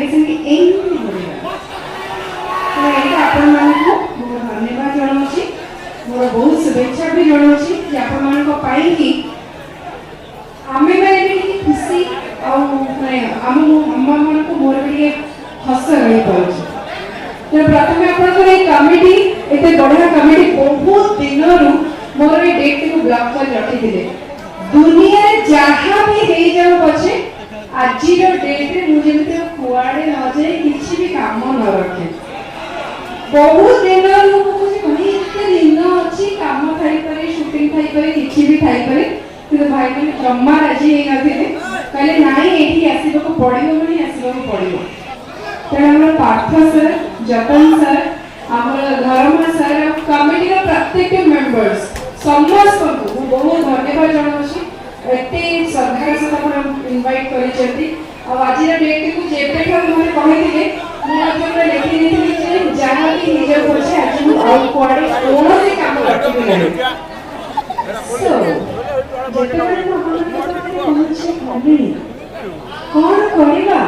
सागे सागे एमती बढ़िया तो ये आपण मानक मोर धन्यवाद जनाऊँगी मोर बहुत शुभेच्छा भी जनाऊँगी कि आपण मानक पाई कि आमे मैंने खुशी आम मन को मोर भी हस रही पार्छ तो प्रथम आपंकर कमिटी एत बढ़िया कमिटी बहुत दिन मोर ये डेट को ब्लॉक कर रखी दुनिया जहाँ भी हो जाऊ पछे आज डेट रे मुझे कुआड़े न जाए किसी भी काम न रखे बहुत दिन दिन अच्छी काम थी शूटिंग थी किसी भी थी कि भाई मैंने जमा राजी कहले नाई ये आसवाक पड़ो मैंने आसवाक पड़ो तेनाली पार्थ सर जतन सर आम धर्मा सर कमिटी प्रत्येक मेंबर्स समस्त को बहुत धन्यवाद जनाऊँगी एत श्रद्धार सहित इनवाइट कर आज डेट को जेबे मैंने कहते मुझे लिखी जहाँ भी निज पचे आज मुझे कौन काम कौन करवा